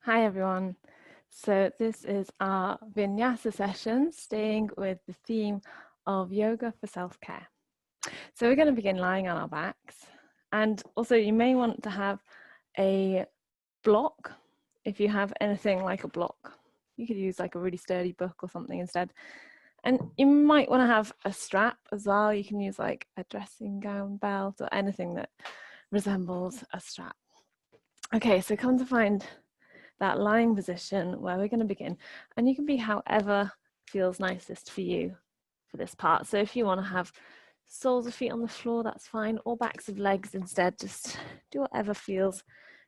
Hi everyone. So this is our Vinyasa session, staying with the theme of yoga for self-care. So we're going to begin lying on our backs, and also you may want to have a block. If you have anything like a block, you could use like a really sturdy book or something instead. And you might want to have a strap as well. You can use like a dressing gown belt or anything that resembles a strap. Okay, so come to find that lying position where we're going to begin, and you can be however feels nicest for you for this part. So if you want to have soles of feet on the floor, that's fine, or backs of legs instead. Just do whatever feels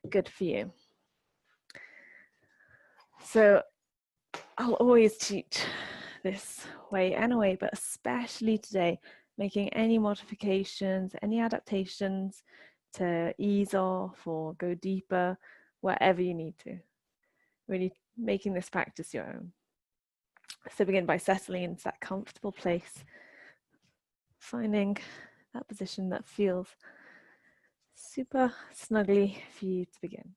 good for you. So I'll always teach this way anyway, but especially today, making any modifications, any adaptations to ease off or go deeper, wherever you need to. Really making this practice your own. So begin by settling into that comfortable place, finding that position that feels super snuggly for you to begin.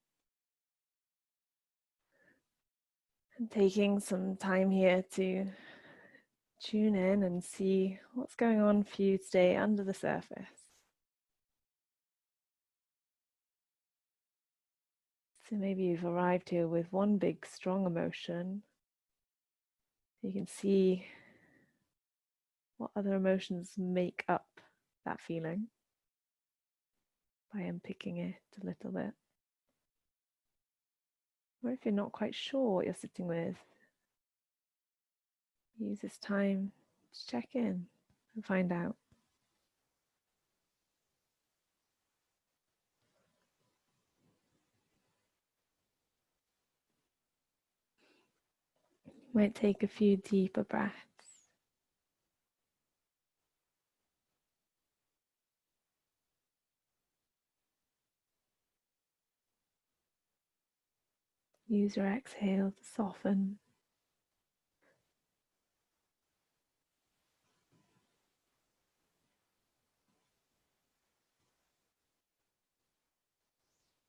And taking some time here to tune in and see what's going on for you today under the surface. So maybe you've arrived here with one big strong emotion. You can see what other emotions make up that feeling by unpicking it a little bit. Or if you're not quite sure what you're sitting with, use this time to check in and find out. You might take a few deeper breaths. Use your exhale to soften.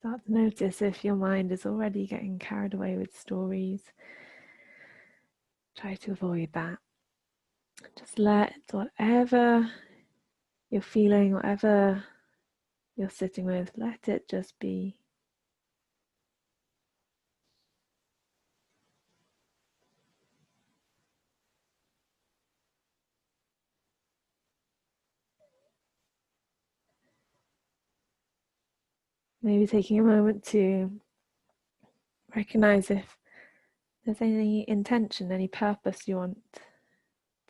Start to notice if your mind is already getting carried away with stories. Try to avoid that. Just let whatever you're feeling, whatever you're sitting with, let it just be. Maybe taking a moment to recognize if there's any intention, any purpose you want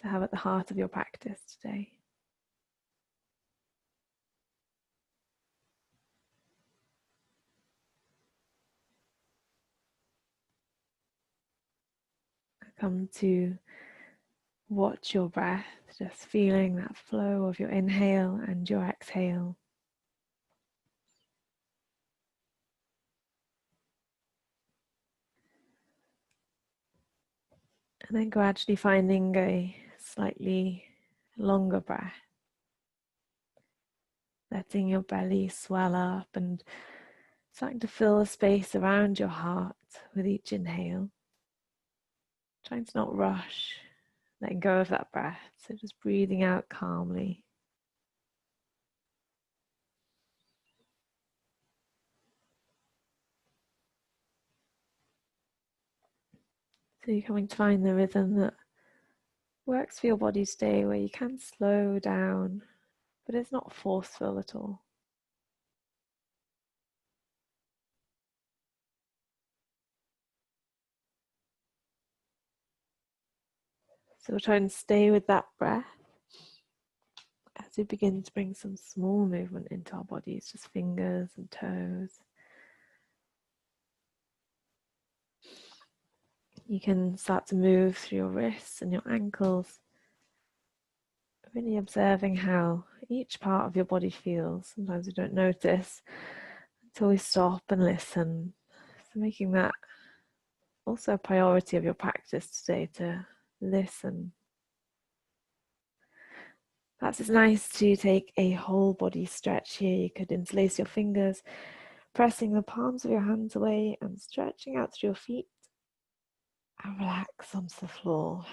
to have at the heart of your practice today. Come to watch your breath, just feeling that flow of your inhale and your exhale. And then gradually finding a slightly longer breath. Letting your belly swell up and starting to fill the space around your heart with each inhale. Trying to not rush, letting go of that breath. So just breathing out calmly. So you're coming to find the rhythm that works for your body today, where you can slow down, but it's not forceful at all. So we'll try and stay with that breath as we begin to bring some small movement into our bodies, just fingers and toes. You can start to move through your wrists and your ankles, really observing how each part of your body feels. Sometimes we don't notice until we stop and listen. So making that also a priority of your practice today, to listen. Perhaps it's nice to take a whole body stretch here. You could interlace your fingers, Pressing the palms of your hands away and stretching out through your feet. And relax onto the floor.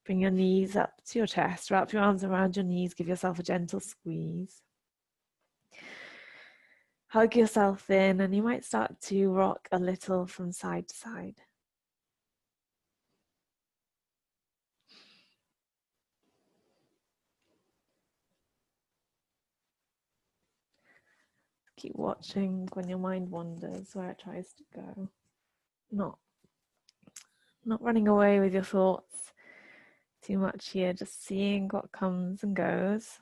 Bring your knees up to your chest. Wrap your arms around your knees. Give yourself a gentle squeeze. Hug yourself in, and you might start to rock a little from side to side. Keep watching when your mind wanders, where it tries to go. Not running away with your thoughts too much here, just seeing what comes and goes.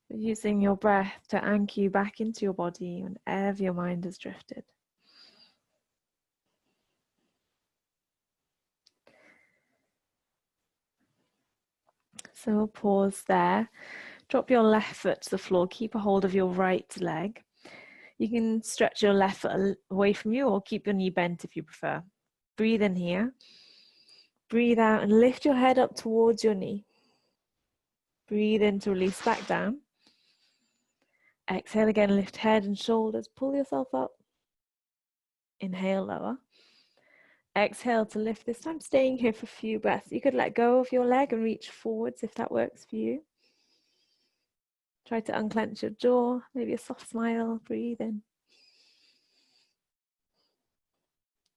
But using your breath to anchor you back into your body whenever your mind has drifted. So we'll pause there. Drop your left foot to the floor. Keep a hold of your right leg. You can stretch your left foot away from you or keep your knee bent if you prefer. Breathe in here. Breathe out and lift your head up towards your knee. Breathe in to release back down. Exhale again, lift head and shoulders. Pull yourself up. Inhale, lower. Exhale to lift, this time staying here for a few breaths. You could let go of your leg and reach forwards if that works for you. Try to unclench your jaw, maybe a soft smile. Breathe in.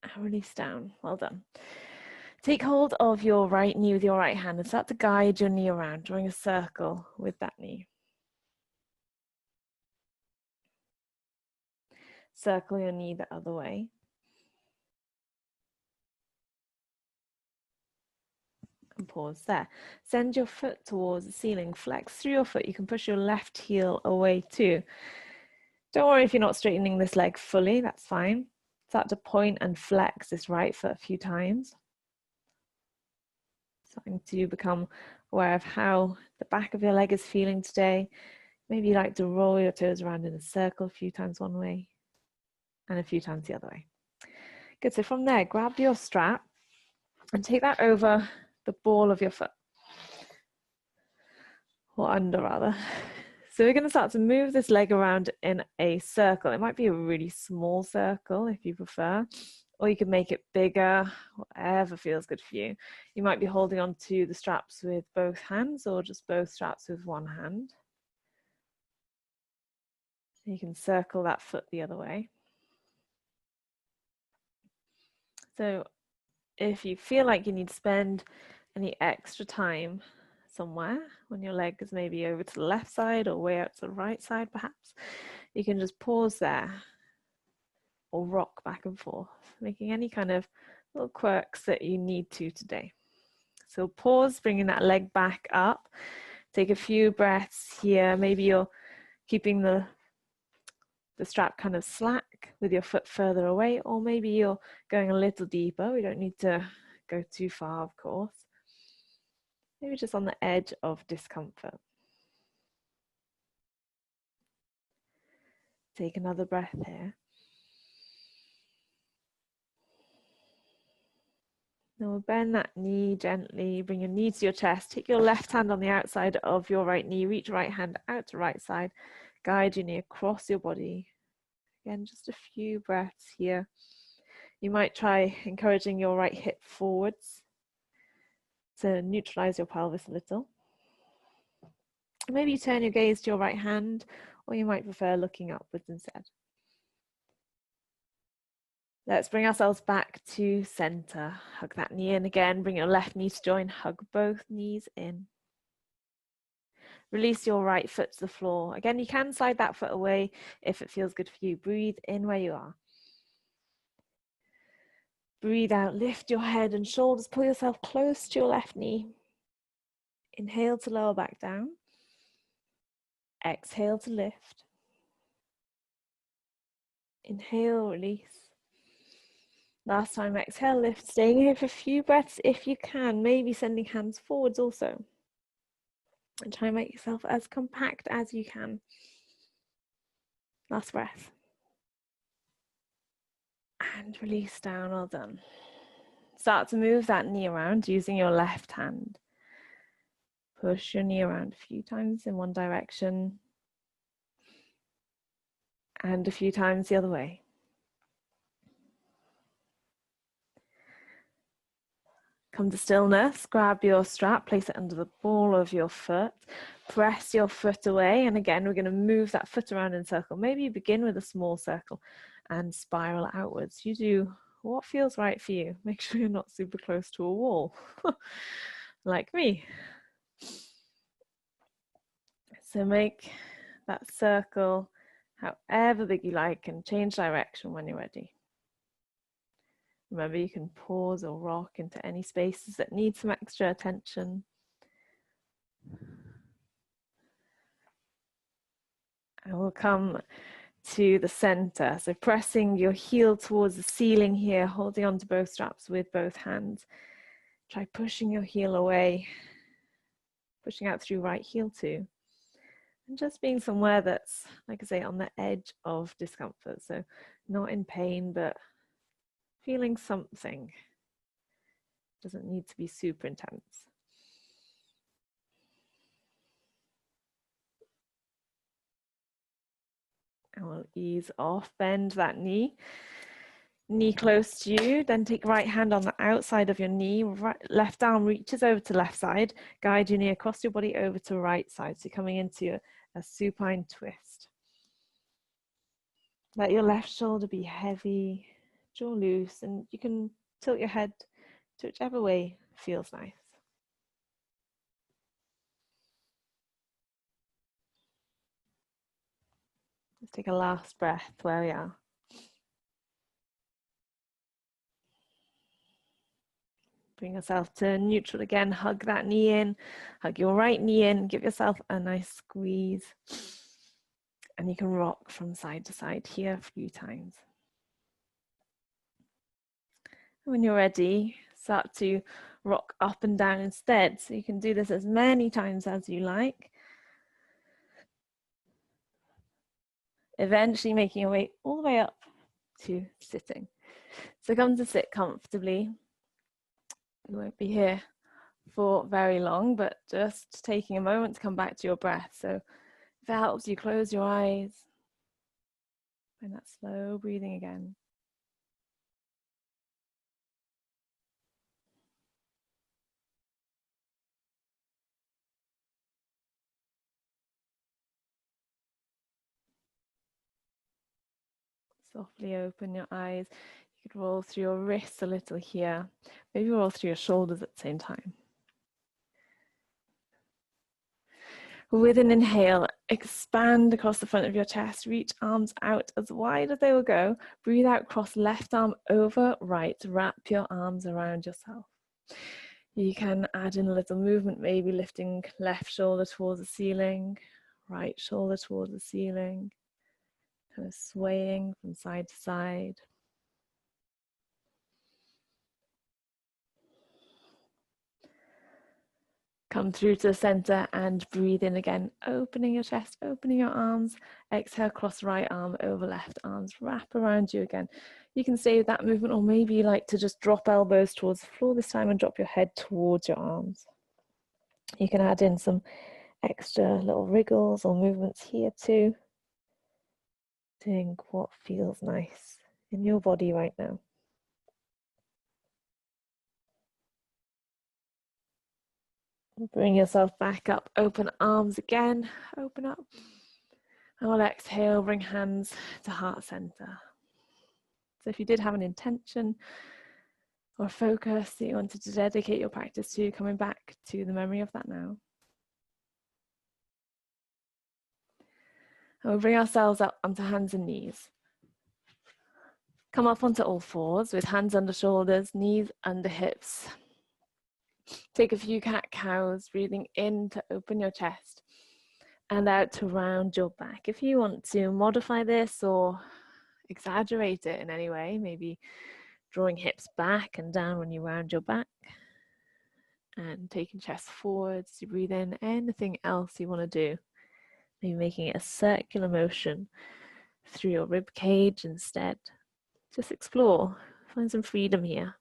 And release down. Well done. Take hold of your right knee with your right hand and start to guide your knee around, drawing a circle with that knee. Circle your knee the other way. And pause there. Send your foot towards the ceiling. Flex through your foot. You can push your left heel away too. Don't worry if you're not straightening this leg fully, that's fine. Start to point and flex this right foot a few times. Starting to become aware of how the back of your leg is feeling today. Maybe you like to roll your toes around in a circle a few times one way and a few times the other way. Good, so from there, grab your strap and take that over the ball of your foot, or under rather. So we're going to start to move this leg around in a circle. It might be a really small circle if you prefer, or you can make it bigger, whatever feels good for you. You might be holding on to the straps with both hands or just both straps with one hand. So you can circle that foot the other way. So if you feel like you need to spend any extra time somewhere when your leg is maybe over to the left side or way out to the right side perhaps, you can just pause there or rock back and forth, making any kind of little quirks that you need to today. So pause, bringing that leg back up. Take a few breaths here. Maybe you're keeping the strap kind of slack with your foot further away, or maybe you're going a little deeper. We don't need to go too far, of course. Maybe just on the edge of discomfort. Take another breath here. Now we'll bend that knee gently, bring your knee to your chest, take your left hand on the outside of your right knee, reach right hand out to right side, guide your knee across your body. Again, just a few breaths here. You might try encouraging your right hip forwards to neutralize your pelvis a little. Maybe you turn your gaze to your right hand, or you might prefer looking upwards instead. Let's bring ourselves back to center. Hug that knee in again. Bring your left knee to join. Hug both knees in. Release your right foot to the floor. Again, you can slide that foot away if it feels good for you. Breathe in where you are. Breathe out. Lift your head and shoulders. Pull yourself close to your left knee. Inhale to lower back down. Exhale to lift. Inhale, release. Last time, exhale, lift. Staying here for a few breaths if you can. Maybe sending hands forwards also. And try and make yourself as compact as you can. Last breath. And release down, well done. Start to move that knee around using your left hand. Push your knee around a few times in one direction. And a few times the other way. Come to stillness, grab your strap, place it under the ball of your foot, press your foot away, and again we're going to move that foot around in a circle. Maybe you begin with a small circle and spiral outwards. You do what feels right for you. Make sure you're not super close to a wall, like me. So make that circle however big you like and change direction when you're ready. Remember, you can pause or rock into any spaces that need some extra attention. And we'll come to the center. So pressing your heel towards the ceiling here, holding onto both straps with both hands. Try pushing your heel away, pushing out through right heel too. And just being somewhere that's, like I say, on the edge of discomfort. So not in pain, but feeling something. Doesn't need to be super intense. And we'll ease off, bend that knee close to you, then take right hand on the outside of your knee, left arm reaches over to left side, guide your knee across your body over to right side. So coming into a supine twist. Let your left shoulder be heavy, jaw loose, and you can tilt your head to whichever way feels nice. Let's take a last breath where we are. Bring yourself to neutral again, hug that knee in, hug your right knee in, give yourself a nice squeeze. And you can rock from side to side here a few times. When you're ready, start to rock up and down instead. So you can do this as many times as you like. Eventually making your way all the way up to sitting. So come to sit comfortably. We won't be here for very long, but just taking a moment to come back to your breath. So if it helps you, close your eyes. Find that slow breathing again. Softly open your eyes. You could roll through your wrists a little here. Maybe roll through your shoulders at the same time. With an inhale, expand across the front of your chest. Reach arms out as wide as they will go. Breathe out, cross left arm over right. Wrap your arms around yourself. You can add in a little movement, maybe lifting left shoulder towards the ceiling, right shoulder towards the ceiling, kind of swaying from side to side. Come through to the center and breathe in again, opening your chest, opening your arms. Exhale, cross right arm over left, arms wrap around you again. You can stay with that movement, or maybe you like to just drop elbows towards the floor this time and drop your head towards your arms. You can add in some extra little wriggles or movements here too. Doing what feels nice in your body right now. Bring yourself back up, open arms again, open up. And we'll exhale, bring hands to heart center. So if you did have an intention or focus that you wanted to dedicate your practice to, coming back to the memory of that now. And we'll bring ourselves up onto hands and knees. Come up onto all fours with hands under shoulders, knees under hips. Take a few cat-cows, breathing in to open your chest and out to round your back. If you want to modify this or exaggerate it in any way, maybe drawing hips back and down when you round your back and taking chest forwards, you breathe in, anything else you want to do. Maybe making it a circular motion through your rib cage instead. Just explore, find some freedom here.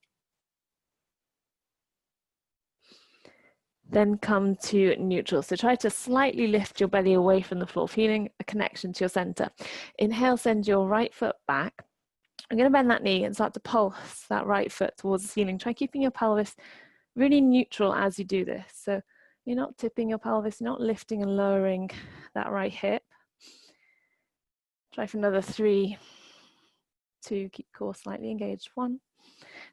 Then come to neutral. So try to slightly lift your belly away from the floor, feeling a connection to your center. Inhale, send your right foot back. I'm going to bend that knee and start to pulse that right foot towards the ceiling. Try keeping your pelvis really neutral as you do this. So you're not tipping your pelvis, you're not lifting and lowering that right hip. Try for another 3, 2, keep core slightly engaged, 1.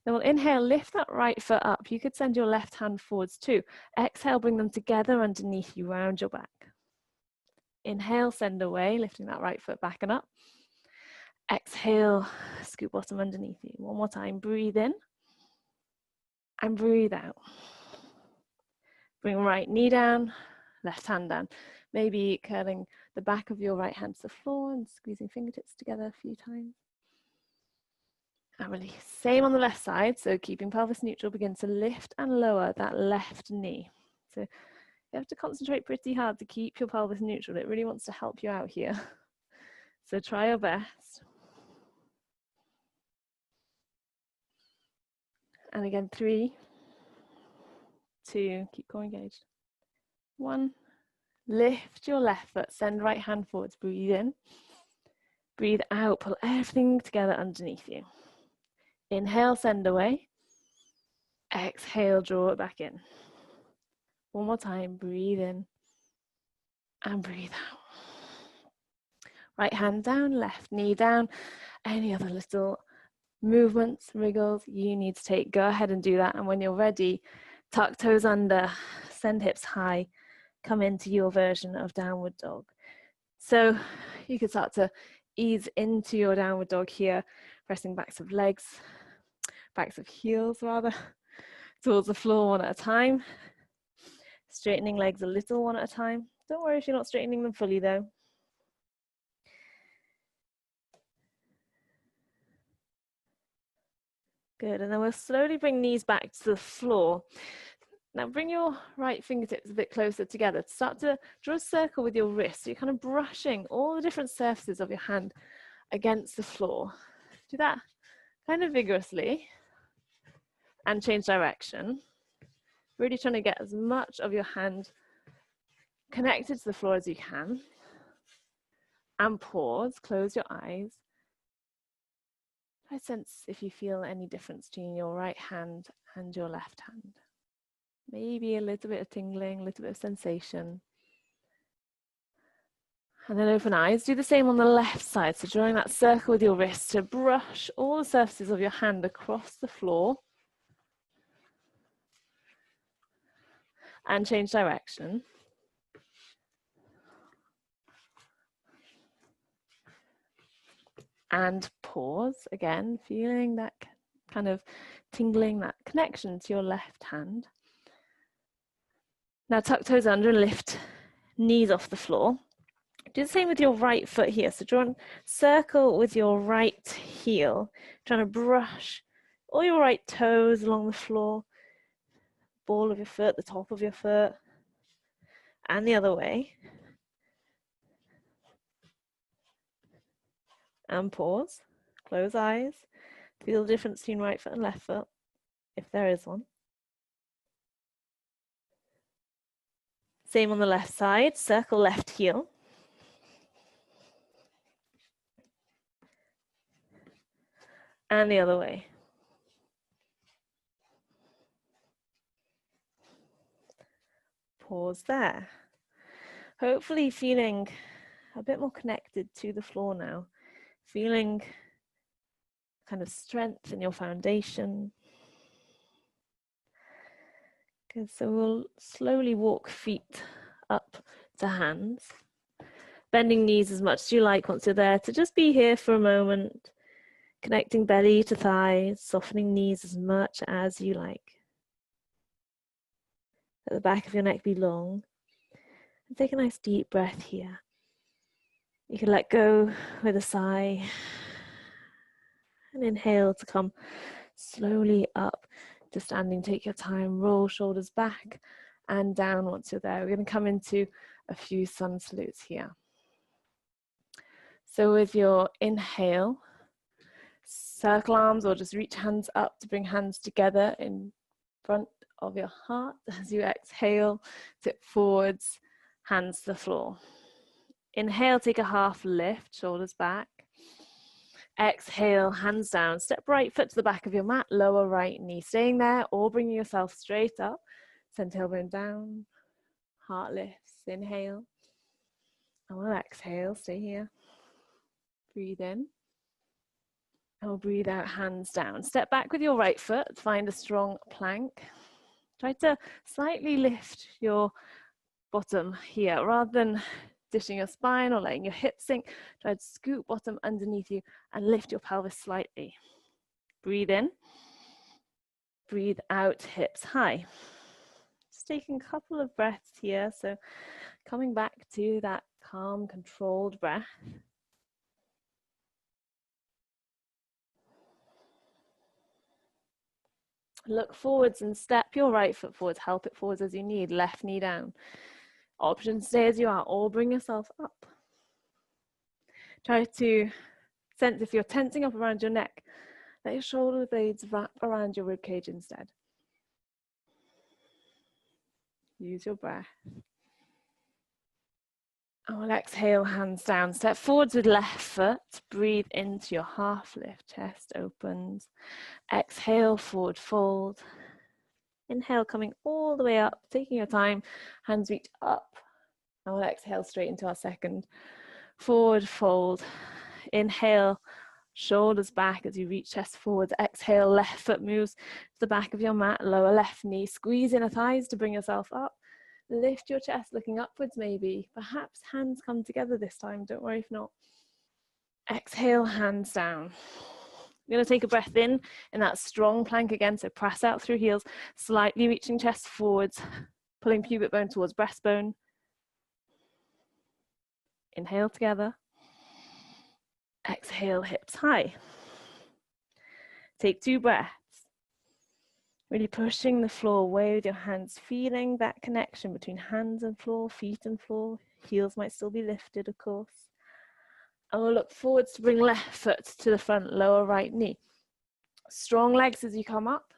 Then we'll inhale, lift that right foot up. You could send your left hand forwards too. Exhale, bring them together underneath you, round your back. Inhale, send away, lifting that right foot back and up. Exhale, scoop bottom underneath you. One more time, breathe in and breathe out. Bring right knee down, left hand down. Maybe curling the back of your right hand to the floor and squeezing fingertips together a few times. And release. Same on the left side, so keeping pelvis neutral, begin to lift and lower that left knee. So you have to concentrate pretty hard to keep your pelvis neutral. It really wants to help you out here. So try your best. And again, 3, 2, keep core engaged. 1, lift your left foot, send right hand forwards, breathe in. Breathe out, pull everything together underneath you. Inhale, send away. Exhale, draw it back in. One more time, breathe in and breathe out. Right hand down, left knee down. Any other little movements, wriggles you need to take, go ahead and do that. And when you're ready, tuck toes under, send hips high, come into your version of downward dog. So you could start to ease into your downward dog here, pressing backs of legs, backs of heels rather, towards the floor one at a time. Straightening legs a little one at a time. Don't worry if you're not straightening them fully though. Good, and then we'll slowly bring knees back to the floor. Now bring your right fingertips a bit closer together. Start to draw a circle with your wrist. So you're kind of brushing all the different surfaces of your hand against the floor. Do that kind of vigorously and change direction. Really trying to get as much of your hand connected to the floor as you can. And pause, close your eyes. Try to sense if you feel any difference between your right hand and your left hand. Maybe a little bit of tingling, a little bit of sensation. And then open eyes. Do the same on the left side. So drawing that circle with your wrist to brush all the surfaces of your hand across the floor. And change direction. And pause again, feeling that kind of tingling, that connection to your left hand. Now tuck toes under and lift knees off the floor. Do the same with your right foot here. So draw a circle with your right heel, trying to brush all your right toes along the floor, ball of your foot, the top of your foot, and the other way. And pause, close eyes, feel the difference between right foot and left foot, if there is one. Same on the left side, circle left heel. And the other way. Pause there. Hopefully feeling a bit more connected to the floor now. Feeling kind of strength in your foundation. Good, so we'll slowly walk feet up to hands. Bending knees as much as you like once you're there to just be here for a moment. Connecting belly to thighs, softening knees as much as you like. Let the back of your neck be long. And take a nice deep breath here. You can let go with a sigh. And inhale to come slowly up to standing. Take your time, roll shoulders back and down once you're there. We're going to come into a few sun salutes here. So with your inhale, circle arms or just reach hands up to bring hands together in front of your heart. As you exhale, tip forwards, hands to the floor. Inhale, take a half lift, shoulders back. Exhale, hands down. Step right foot to the back of your mat, lower right knee. Staying there or bringing yourself straight up. Send tailbone down, heart lifts. Inhale. And we'll exhale, stay here. Breathe in. And we'll breathe out, hands down. Step back with your right foot, find a strong plank. Try to slightly lift your bottom here rather than dishing your spine or letting your hips sink. Try to scoot bottom underneath you and lift your pelvis slightly. Breathe in. Breathe out, hips high. Just taking a couple of breaths here. So coming back to that calm, controlled breath. Look forwards and step your right foot forwards. Help it forwards as you need. Left knee down. Option, stay as you are or bring yourself up. Try to sense if you're tensing up around your neck, let your shoulder blades wrap around your ribcage instead. Use your breath. And we'll exhale, hands down. Step forwards with left foot. Breathe into your half lift. Chest opens. Exhale, forward fold. Inhale, coming all the way up, taking your time. Hands reach up. And we'll exhale straight into our second. Forward fold. Inhale, shoulders back as you reach chest forwards. Exhale, left foot moves to the back of your mat. Lower left knee. Squeeze inner thighs to bring yourself up. Lift your chest looking upwards maybe. Perhaps hands come together this time. Don't worry if not. Exhale, hands down. You're going to take a breath in that strong plank again. So press out through heels, slightly reaching chest forwards, pulling pubic bone towards breastbone. Inhale together. Exhale, hips high. Take 2 breaths. Really pushing the floor away with your hands, feeling that connection between hands and floor, feet and floor. Heels might still be lifted, of course. And we'll look forwards to bring left foot to the front, lower right knee. Strong legs as you come up.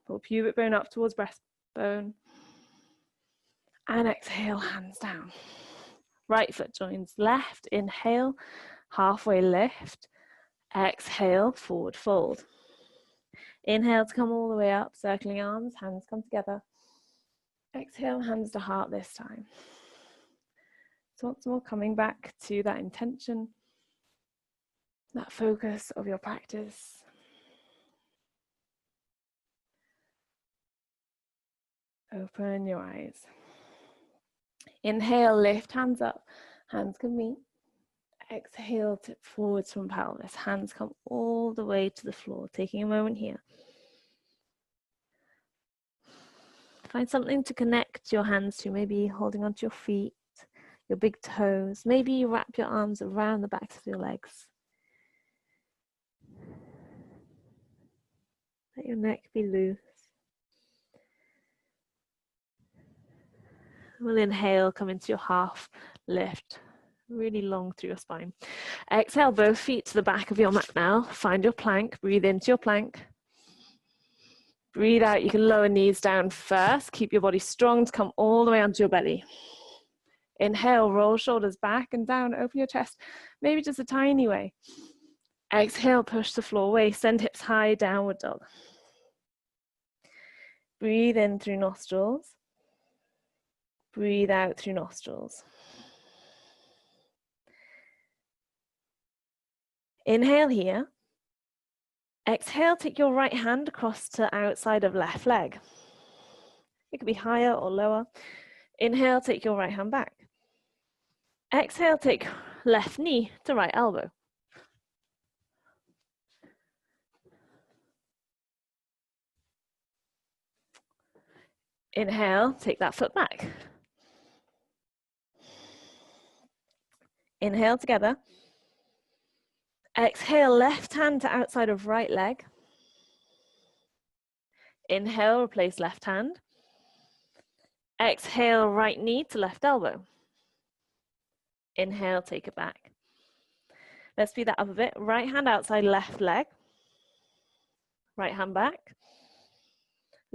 Pull pubic bone up towards breastbone. And exhale, hands down. Right foot joins left. Inhale, halfway lift. Exhale, forward fold. Inhale to come all the way up, circling arms, hands come together. Exhale, hands to heart this time. So once more, coming back to that intention, that focus of your practice. Open your eyes. Inhale, lift hands up, hands can meet. Exhale, tip forwards from pelvis, hands come all the way to the floor. Taking a moment here. Find something to connect your hands to, maybe holding onto your feet, your big toes. Maybe you wrap your arms around the backs of your legs. Let your neck be loose. We'll inhale, come into your half lift, really long through your spine. Exhale, both feet to the back of your mat now. Find your plank, breathe into your plank. Breathe out, you can lower knees down first. Keep your body strong to come all the way onto your belly. Inhale, roll shoulders back and down, open your chest, maybe just a tiny way. Exhale, push the floor away, send hips high, downward dog. Breathe in through nostrils. Breathe out through nostrils. Inhale here. Exhale, take your right hand across to outside of left leg. It could be higher or lower. Inhale, take your right hand back. Exhale, take left knee to right elbow. Inhale, take that foot back. Inhale together. Exhale, left hand to outside of right leg. Inhale, replace left hand. Exhale, right knee to left elbow. Inhale, take it back. Let's speed that up a bit. Right hand outside left leg. Right hand back.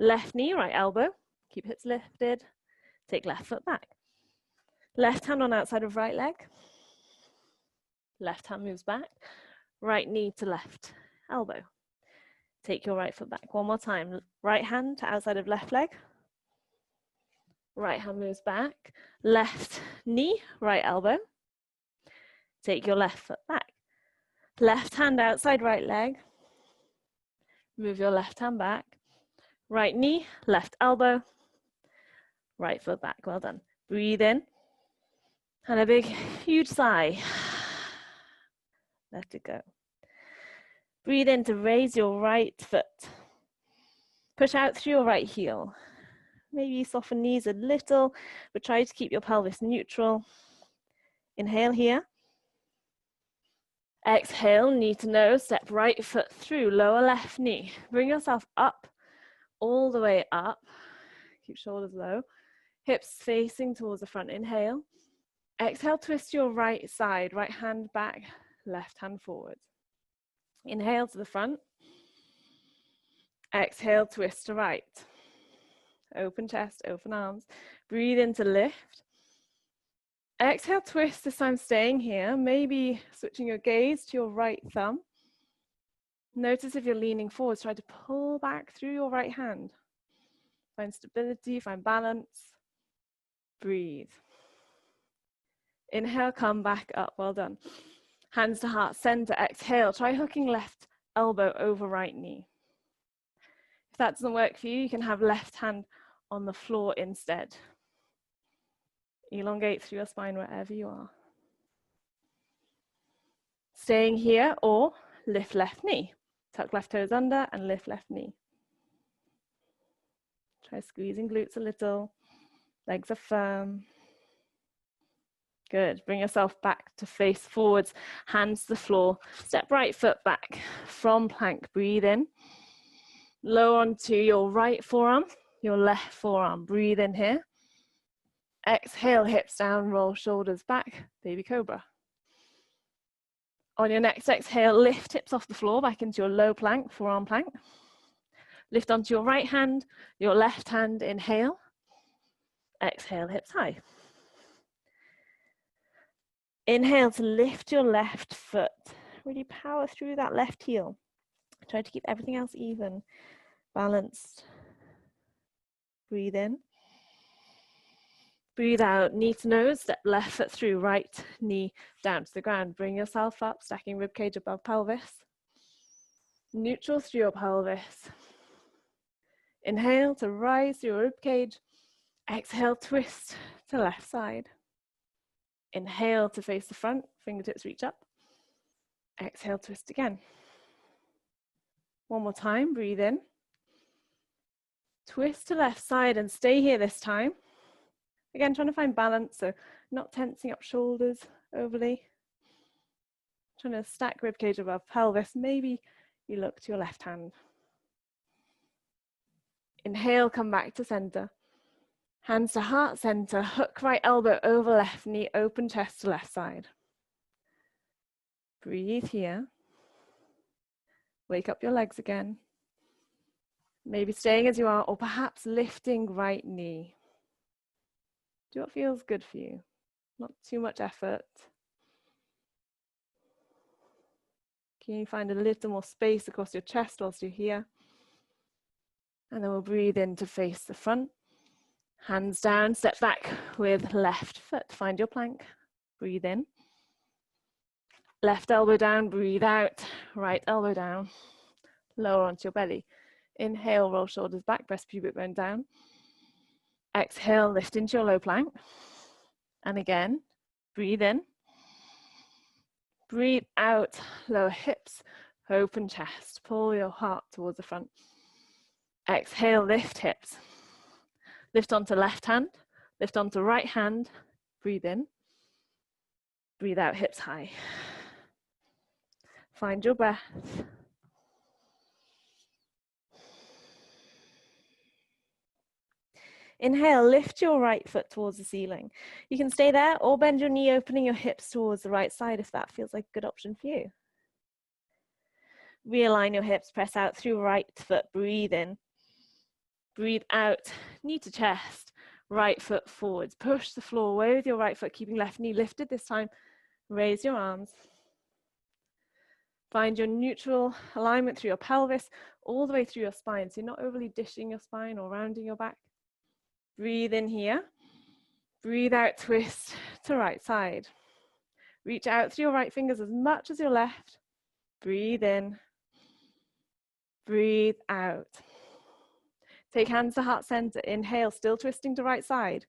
Left knee, right elbow. Keep hips lifted. Take left foot back. Left hand on outside of right leg. Left hand moves back. Right knee to left elbow. Take your right foot back. One more time. Right hand to outside of left leg. Right hand moves back. Left knee, right elbow. Take your left foot back. Left hand outside right leg. Move your left hand back. Right knee, left elbow. Right foot back. Well done. Breathe in. And a big, huge sigh. Let it go. Breathe in to raise your right foot. Push out through your right heel. Maybe soften knees a little, but try to keep your pelvis neutral. Inhale here. Exhale, knee to nose, step right foot through, lower left knee. Bring yourself up, all the way up. Keep shoulders low. Hips facing towards the front. Inhale. Exhale, twist your right side, right hand back, left hand forward. Inhale to the front. Exhale, twist to right. Open chest, open arms. Breathe in to lift. Exhale, twist, this time staying here. Maybe switching your gaze to your right thumb. Notice if you're leaning forwards, try to pull back through your right hand. Find stability, find balance. Breathe. Inhale, come back up, well done. Hands to heart center, exhale. Try hooking left elbow over right knee. If that doesn't work for you, you can have left hand on the floor instead. Elongate through your spine wherever you are. Staying here, or lift left knee. Tuck left toes under and lift left knee. Try squeezing glutes a little. Legs are firm. Good. Bring yourself back to face forwards, hands to the floor. Step right foot back from plank. Breathe in. Lower onto your right forearm, your left forearm. Breathe in here. Exhale, hips down, roll shoulders back, baby cobra. On your next exhale, lift hips off the floor back into your low plank, forearm plank. Lift onto your right hand, your left hand, inhale. Exhale, hips high. Inhale to lift your left foot. Really power through that left heel. Try to keep everything else even, balanced. Breathe in. Breathe out, knee to nose, step left foot through, right knee down to the ground. Bring yourself up, stacking ribcage above pelvis. Neutral through your pelvis. Inhale to rise through your ribcage. Exhale, twist to left side. Inhale to face the front, fingertips reach up. Exhale, twist again. One more time, breathe in. Twist to left side and stay here this time. Again, trying to find balance, so not tensing up shoulders overly. Trying to stack ribcage above pelvis. Maybe you look to your left hand. Inhale, come back to center. Hands to heart center, hook right elbow over left knee, open chest to left side. Breathe here. Wake up your legs again. Maybe staying as you are, or perhaps lifting right knee. Do what feels good for you. Not too much effort. Can you find a little more space across your chest whilst you're here? And then we'll breathe in to face the front. Hands down, step back with left foot. Find your plank. Breathe in. Left elbow down, breathe out. Right elbow down. Lower onto your belly. Inhale, roll shoulders back, press pubic bone down. Exhale, lift into your low plank. And again, breathe in. Breathe out, lower hips, open chest. Pull your heart towards the front. Exhale, lift hips. Lift onto left hand, lift onto right hand. Breathe in. Breathe out, hips high. Find your breath. Inhale, lift your right foot towards the ceiling. You can stay there or bend your knee, opening your hips towards the right side if that feels like a good option for you. Realign your hips, press out through right foot, breathe in. Breathe out, knee to chest, right foot forwards. Push the floor away with your right foot, keeping left knee lifted this time. Raise your arms. Find your neutral alignment through your pelvis, all the way through your spine. So you're not overly dishing your spine or rounding your back. Breathe in here. Breathe out, twist to right side. Reach out through your right fingers as much as your left. Breathe in. Breathe out. Take hands to heart center. Inhale, still twisting to right side.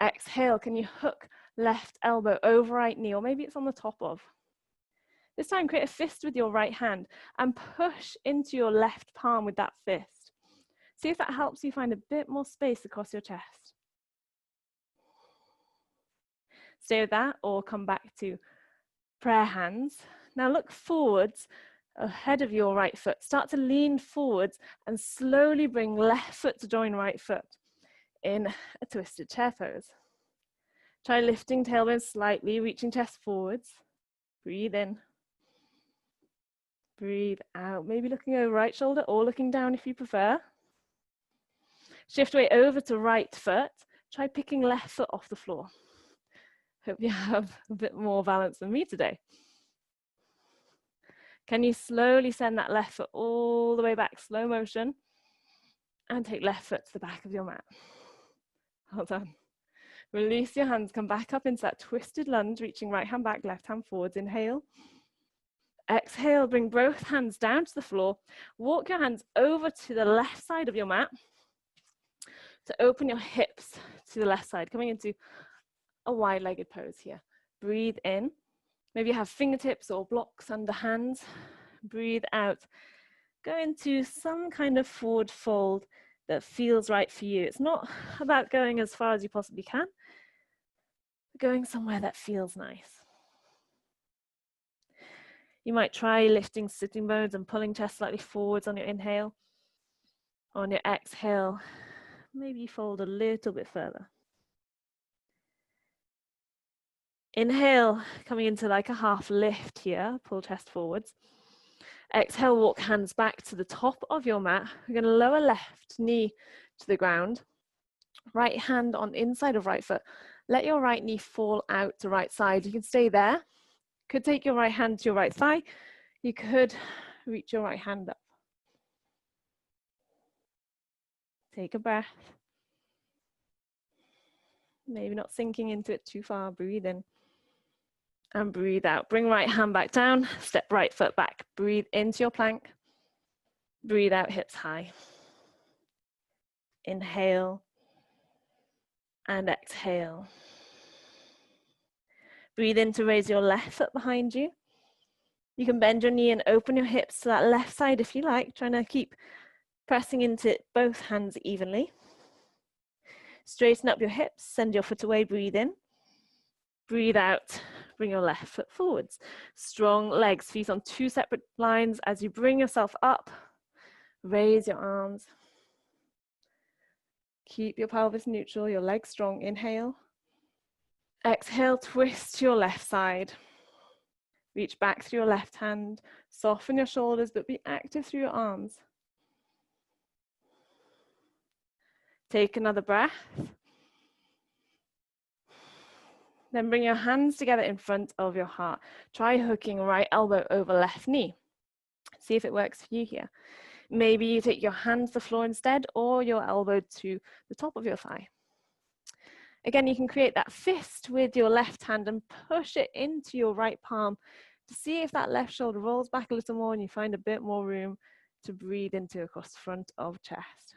Exhale, can you hook left elbow over right knee, or maybe it's on the top of. This time, create a fist with your right hand and push into your left palm with that fist. See if that helps you find a bit more space across your chest. Stay with that or come back to prayer hands. Now look forwards ahead of your right foot. Start to lean forwards and slowly bring left foot to join right foot in a twisted chair pose. Try lifting tailbone slightly, reaching chest forwards. Breathe in. Breathe out. Maybe looking over right shoulder or looking down if you prefer. Shift weight over to right foot. Try picking left foot off the floor. Hope you have a bit more balance than me today. Can you slowly send that left foot all the way back, slow motion, and take left foot to the back of your mat. Well done. Release your hands, come back up into that twisted lunge, reaching right hand back, left hand forwards. Inhale. Exhale, bring both hands down to the floor. Walk your hands over to the left side of your mat to open your hips to the left side, coming into a wide-legged pose here. Breathe in. Maybe you have fingertips or blocks under hands. Breathe out. Go into some kind of forward fold that feels right for you. It's not about going as far as you possibly can, but going somewhere that feels nice. You might try lifting sitting bones and pulling chest slightly forwards on your inhale. On your exhale, maybe fold a little bit further. Inhale, coming into like a half lift here, pull chest forwards. Exhale, walk hands back to the top of your mat. We're going to lower left knee to the ground. Right hand on inside of right foot. Let your right knee fall out to right side. You can stay there. Could take your right hand to your right thigh. You could reach your right hand up. Take a breath. Maybe not sinking into it too far. Breathe in. And breathe out. Bring right hand back down, step right foot back. Breathe into your plank. Breathe out, hips high. Inhale and exhale. Breathe in to raise your left foot behind you. You can bend your knee and open your hips to that left side if you like, trying to keep pressing into both hands evenly. Straighten up your hips, send your foot away, breathe in. Breathe out, bring your left foot forwards. Strong legs, feet on two separate lines. As you bring yourself up, raise your arms. Keep your pelvis neutral, your legs strong. Inhale. Exhale, twist to your left side. Reach back through your left hand. Soften your shoulders, but be active through your arms. Take another breath. Then bring your hands together in front of your heart. Try hooking right elbow over left knee. See if it works for you here. Maybe you take your hand to the floor instead, or your elbow to the top of your thigh. Again, you can create that fist with your left hand and push it into your right palm to see if that left shoulder rolls back a little more and you find a bit more room to breathe into across the front of chest.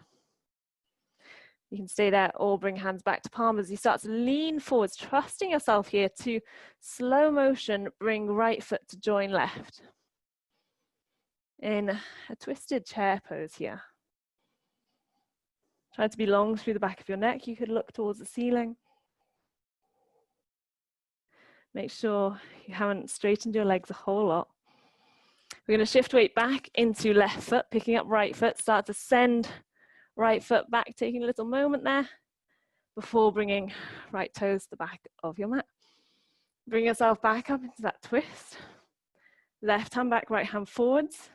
You can stay there or bring hands back to palm as you start to lean forwards, trusting yourself here to slow motion, bring right foot to join left. In a twisted chair pose here. Try to be long through the back of your neck. You could look towards the ceiling. Make sure you haven't straightened your legs a whole lot. We're going to shift weight back into left foot, picking up right foot. Start to send right foot back, taking a little moment there before bringing right toes to the back of your mat. Bring yourself back up into that twist. Left hand back, right hand forwards.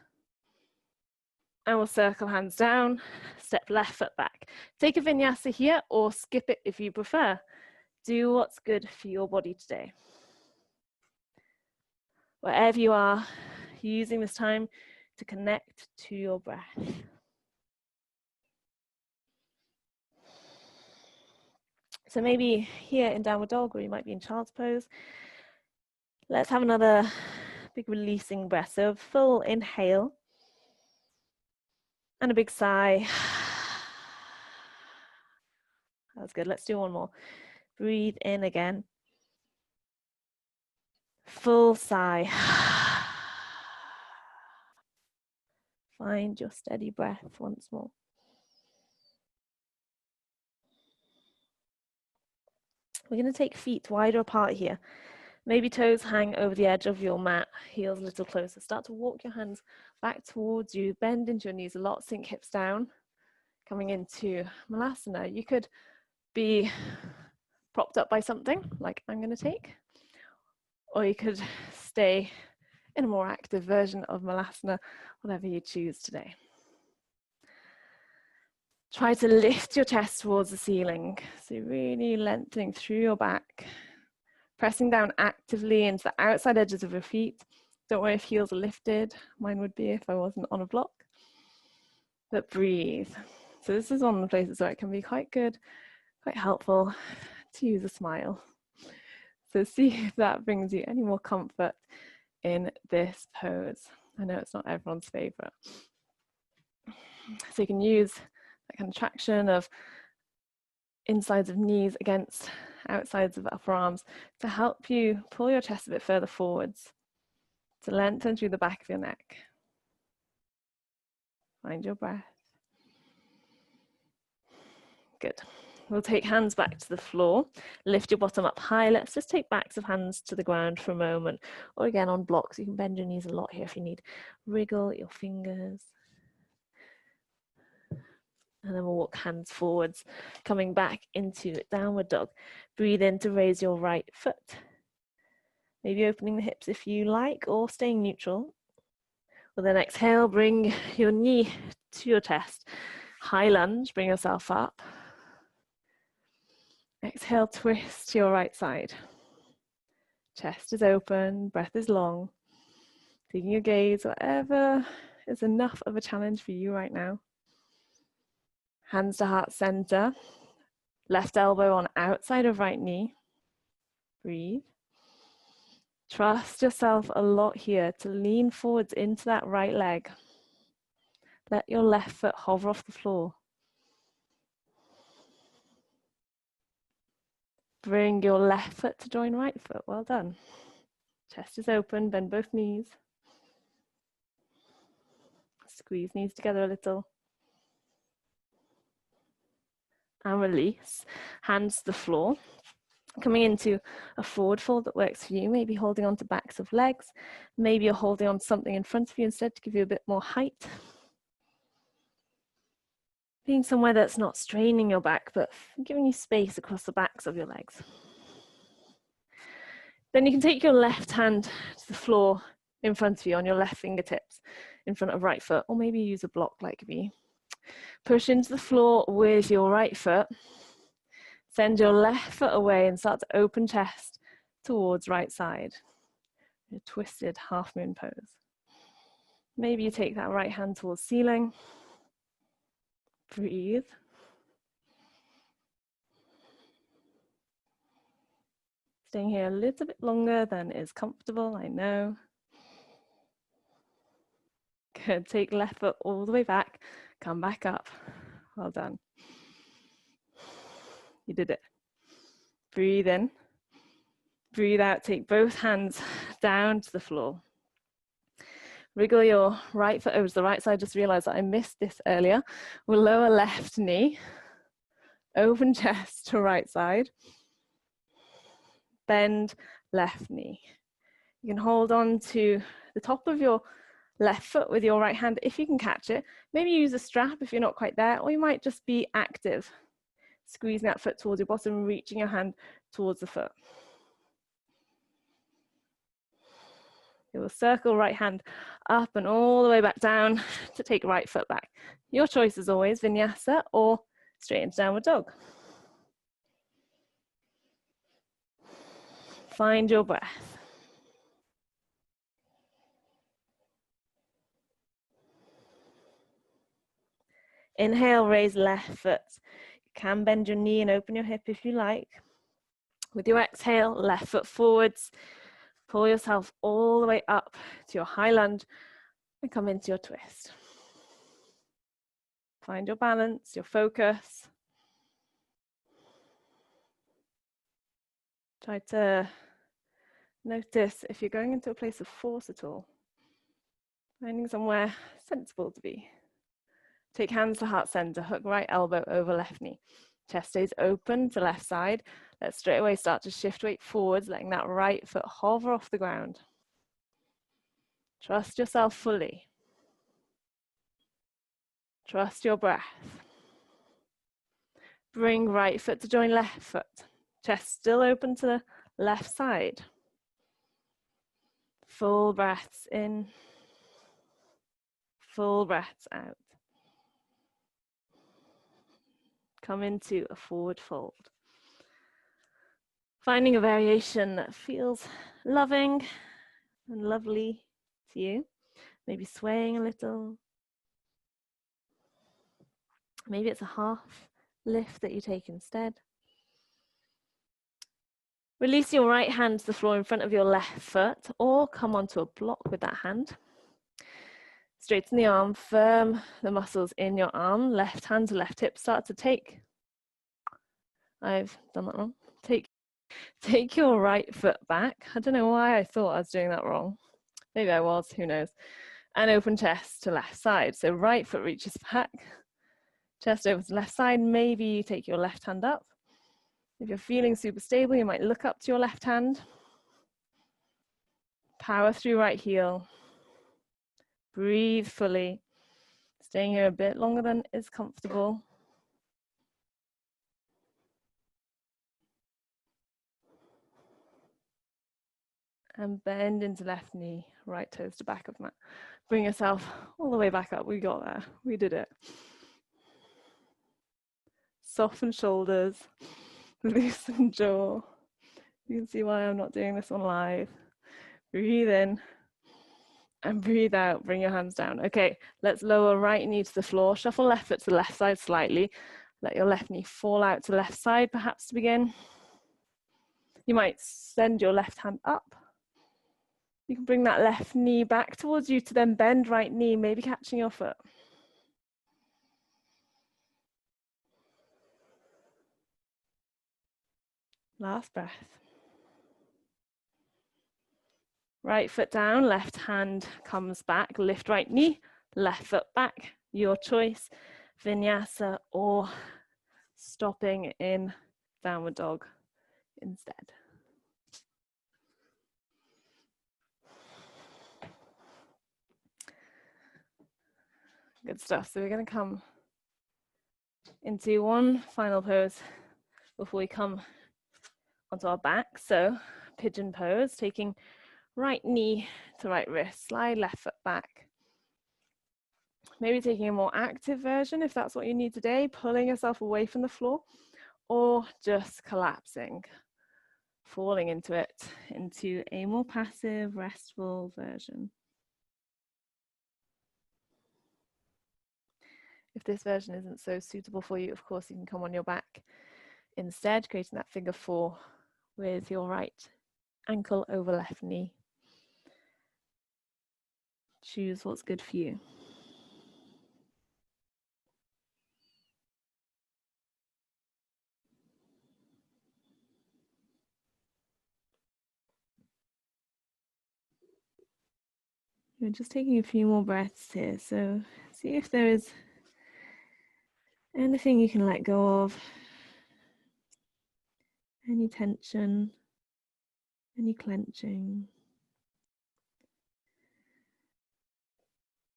And we'll circle hands down, step left foot back. Take a vinyasa here or skip it if you prefer. Do what's good for your body today. Wherever you are, using this time to connect to your breath. So maybe here in downward dog, or you might be in child's pose. Let's have another big releasing breath. So full inhale and a big sigh. That's good. Let's do one more. Breathe in again. Full sigh. Find your steady breath once more. We're going to take feet wider apart here. Maybe toes hang over the edge of your mat, heels a little closer. Start to walk your hands back towards you, bend into your knees a lot, sink hips down. Coming into Malasana, you could be propped up by something like I'm going to take, or you could stay in a more active version of Malasana, whatever you choose today. Try to lift your chest towards the ceiling, so really lengthening through your back, pressing down actively into the outside edges of your feet. Don't worry if heels are lifted, mine would be if I wasn't on a block, but breathe. So this is one of the places where it can be quite good, quite helpful to use a smile. So see if that brings you any more comfort in this pose. I know it's not everyone's favorite. So you can use that kind of traction of insides of knees against outsides of upper arms to help you pull your chest a bit further forwards, to lengthen through the back of your neck. Find your breath. Good. We'll take hands back to the floor. Lift your bottom up high. Let's just take backs of hands to the ground for a moment. Or again on blocks. You can bend your knees a lot here if you need. Wriggle your fingers. And then we'll walk hands forwards, coming back into downward dog. Breathe in to raise your right foot. Maybe opening the hips if you like, or staying neutral. Well, then exhale, bring your knee to your chest. High lunge, bring yourself up. Exhale, twist to your right side. Chest is open, breath is long. Taking your gaze, whatever is enough of a challenge for you right now. Hands to heart center. Left elbow on outside of right knee. Breathe. Trust yourself a lot here to lean forwards into that right leg. Let your left foot hover off the floor. Bring your left foot to join right foot. Well done. Chest is open, bend both knees. Squeeze knees together a little. And release. Hands to the floor. Coming into a forward fold that works for you. Maybe holding on to backs of legs. Maybe you're holding on to something in front of you instead to give you a bit more height. Being somewhere that's not straining your back, but giving you space across the backs of your legs. Then you can take your left hand to the floor in front of you on your left fingertips in front of right foot, or maybe use a block like me. Push into the floor with your right foot. Send your left foot away and start to open chest towards right side. A twisted half moon pose. Maybe you take that right hand towards ceiling. Breathe. Staying here a little bit longer than is comfortable, I know. Good, take left foot all the way back, come back up. Well done. You did it. Breathe in. Breathe out, take both hands down to the floor. Wriggle your right foot over to the right side. Just realize that I missed this earlier. We'll lower left knee. Open chest to right side. Bend left knee. You can hold on to the top of your left foot with your right hand if you can catch it. Maybe use a strap if you're not quite there, or you might just be active. Squeezing that foot towards your bottom, reaching your hand towards the foot. You will circle right hand up and all the way back down to take right foot back. Your choice is always Vinyasa or straight into downward dog. Find your breath. Inhale, raise left foot. You can bend your knee and open your hip if you like. With your exhale, left foot forwards. Pull yourself all the way up to your high lunge and come into your twist. Find your balance, your focus. Try to notice if you're going into a place of force at all. Finding somewhere sensible to be. Take hands to heart center, hook right elbow over left knee. Chest stays open to left side. Let's straight away start to shift weight forwards, letting that right foot hover off the ground. Trust yourself fully. Trust your breath. Bring right foot to join left foot. Chest still open to the left side. Full breaths in. Full breaths out. Come into a forward fold. Finding a variation that feels loving and lovely to you. Maybe swaying a little. Maybe it's a half lift that you take instead. Release your right hand to the floor in front of your left foot or come onto a block with that hand. Straighten the arm, firm the muscles in your arm. Left hand to left hip, start to take. I've done that wrong. Take your right foot back. I don't know why I thought I was doing that wrong. Maybe I was, who knows. And open chest to left side. So right foot reaches back. Chest over to left side. Maybe you take your left hand up. If you're feeling super stable, you might look up to your left hand. Power through right heel. Breathe fully. Staying here a bit longer than is comfortable. And bend into left knee, right toes to back of mat. Bring yourself all the way back up. We got there. We did it. Soften shoulders. Loosen jaw. You can see why I'm not doing this one live. Breathe in and breathe out. Bring your hands down. Okay, let's lower right knee to the floor. Shuffle left foot to the left side slightly. Let your left knee fall out to the left side perhaps to begin. You might send your left hand up. You can bring that left knee back towards you to then bend right knee, maybe catching your foot. Last breath. Right foot down, left hand comes back, lift right knee, left foot back, your choice, Vinyasa or stopping in downward dog instead. Good stuff. So we're going to come into one final pose before we come onto our back. So pigeon pose, taking right knee to right wrist, slide left foot back. Maybe taking a more active version if that's what you need today, pulling yourself away from the floor, or just collapsing, falling into it, into a more passive, restful version. If this version isn't so suitable for you, of course, you can come on your back instead, creating that figure four with your right ankle over left knee. Choose what's good for you. We're just taking a few more breaths here, so see if there is anything you can let go of, any tension, any clenching.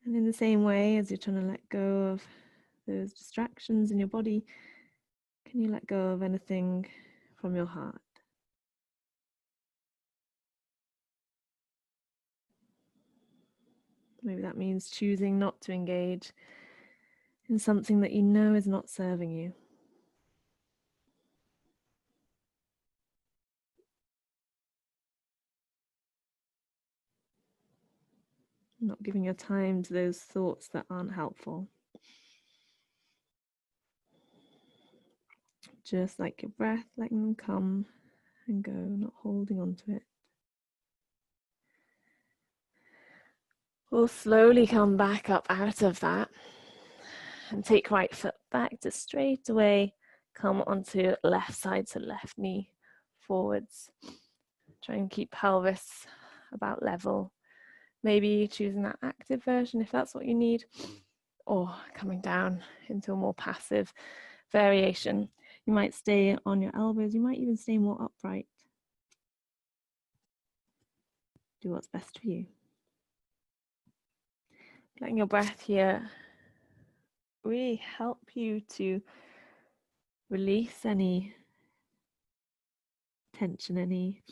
And in the same way, as you're trying to let go of those distractions in your body, can you let go of anything from your heart? Maybe that means choosing not to engage in something that you know is not serving you. Not giving your time to those thoughts that aren't helpful. Just like your breath, letting them come and go, not holding on to it. We'll slowly come back up out of that and take right foot back to straight away come onto left side, so left knee forwards. Try and keep pelvis about level. Maybe choosing that active version if that's what you need, or coming down into a more passive variation. You might stay on your elbows, you might even stay more upright. Do what's best for you. Letting your breath here really help you to release any tension, any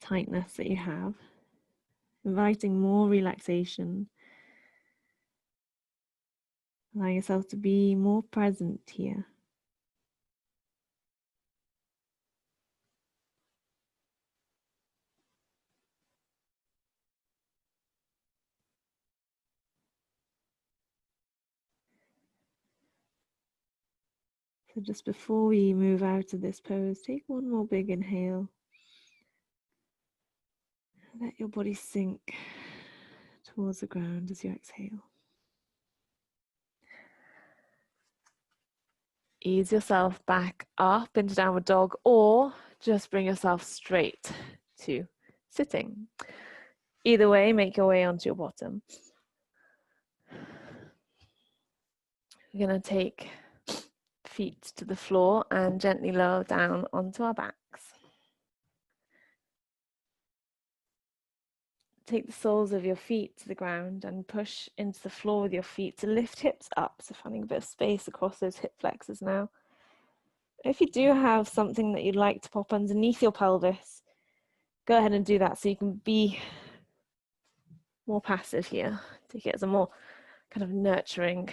tightness that you have. Inviting more relaxation. Allowing yourself to be more present here. So just before we move out of this pose, take one more big inhale. Let your body sink towards the ground as you exhale. Ease yourself back up into downward dog, or just bring yourself straight to sitting. Either way, make your way onto your bottom. We're going to take feet to the floor and gently lower down onto our backs. Take the soles of your feet to the ground and push into the floor with your feet to lift hips up, so finding a bit of space across those hip flexors now. If you do have something that you'd like to pop underneath your pelvis, go ahead and do that so you can be more passive here. Take it as a more kind of nurturing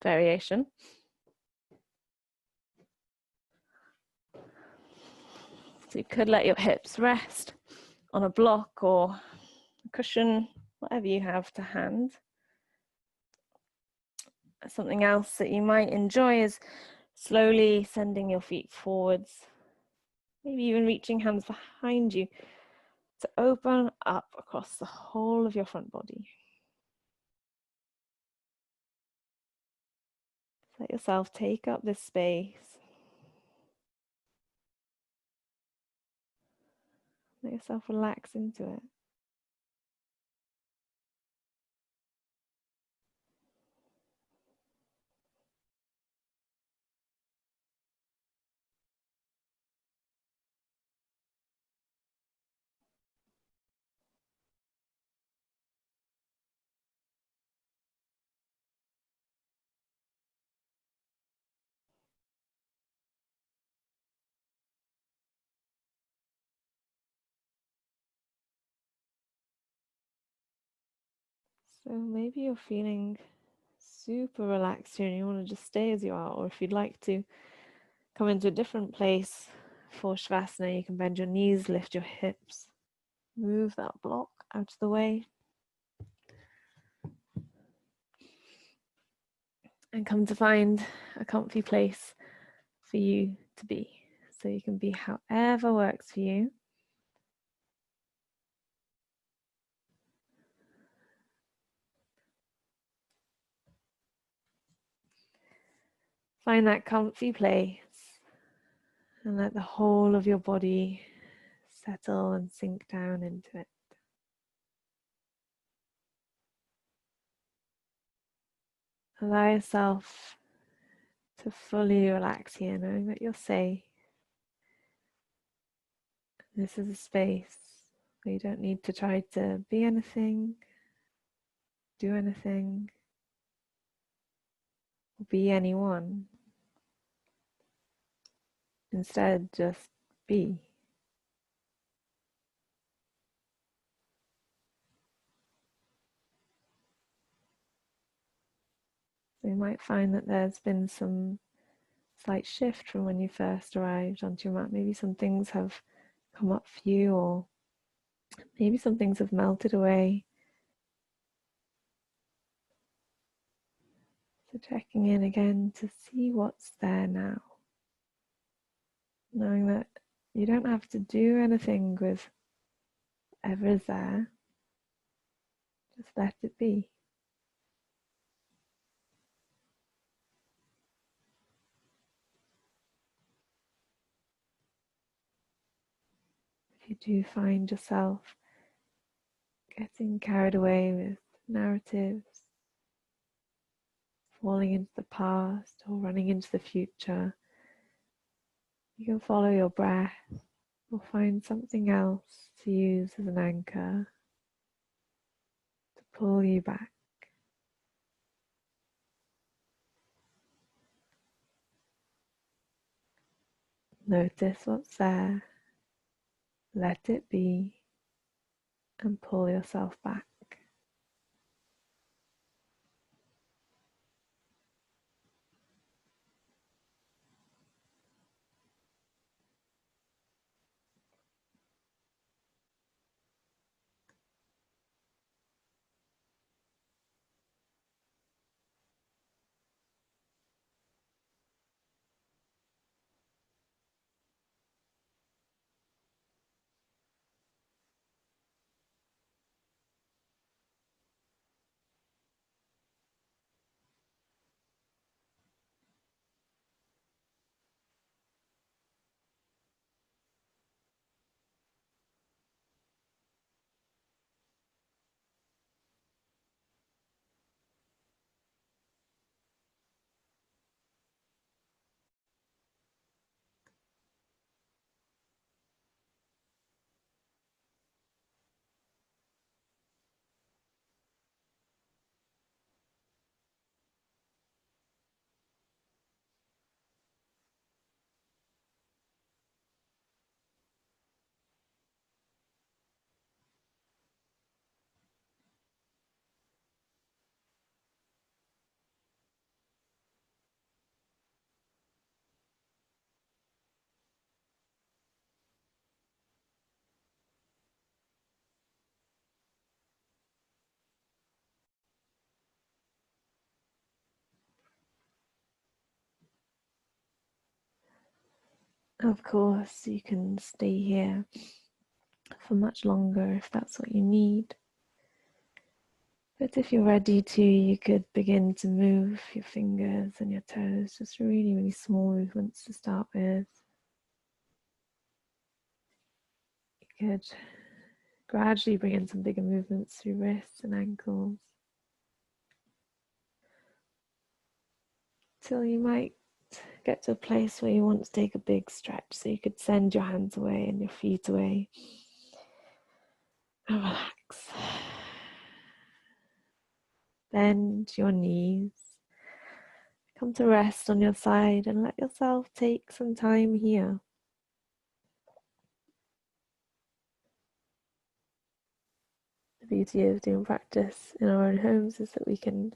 variation. So you could let your hips rest on a block or a cushion, whatever you have to hand. Something else that you might enjoy is slowly sending your feet forwards, maybe even reaching hands behind you to open up across the whole of your front body. Let yourself take up this space. Let yourself relax into it. So maybe you're feeling super relaxed here and you want to just stay as you are, or if you'd like to come into a different place for Shavasana, you can bend your knees, lift your hips, move that block out of the way, and come to find a comfy place for you to be. So you can be however works for you. Find that comfy place and let the whole of your body settle and sink down into it. Allow yourself to fully relax here, knowing that you're safe. This is a space where you don't need to try to be anything, do anything, or be anyone. Instead, just be. So you might find that there's been some slight shift from when you first arrived onto your mat. Maybe some things have come up for you, or maybe some things have melted away. So checking in again to see what's there now. Knowing that you don't have to do anything with whatever is there. Just let it be. If you do find yourself getting carried away with narratives, falling into the past or running into the future, you can follow your breath or find something else to use as an anchor to pull you back. Notice what's there, let it be, and pull yourself back. Of course, you can stay here for much longer if that's what you need. But if you're ready to, you could begin to move your fingers and your toes, just really, really small movements to start with. You could gradually bring in some bigger movements through wrists and ankles, till you might get to a place where you want to take a big stretch. So you could send your hands away and your feet away and relax. Bend your knees. Come to rest on your side and let yourself take some time here. The beauty of doing practice in our own homes is that we can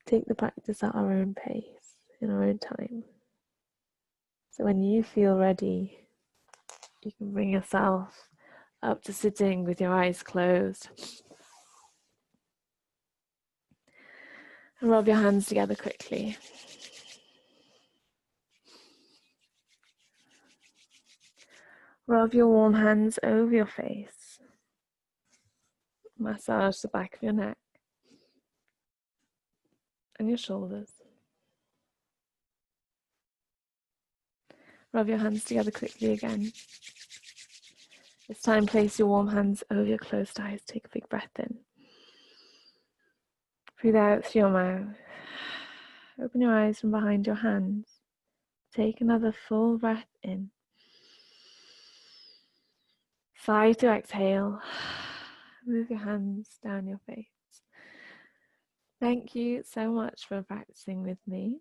take the practice at our own pace, in our own time. So when you feel ready, you can bring yourself up to sitting with your eyes closed. And rub your hands together quickly. Rub your warm hands over your face. Massage the back of your neck and your shoulders. Rub your hands together quickly again. This time, place your warm hands over your closed eyes. Take a big breath in. Breathe out through your mouth. Open your eyes from behind your hands. Take another full breath in. Sigh to exhale. Move your hands down your face. Thank you so much for practicing with me.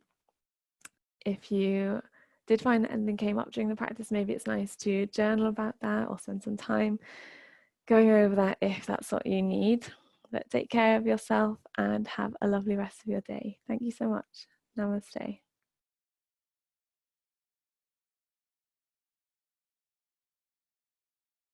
If you did find that anything came up during the practice, maybe it's nice to journal about that or spend some time going over that if that's what you need. But take care of yourself and have a lovely rest of your day. Thank you so much. Namaste.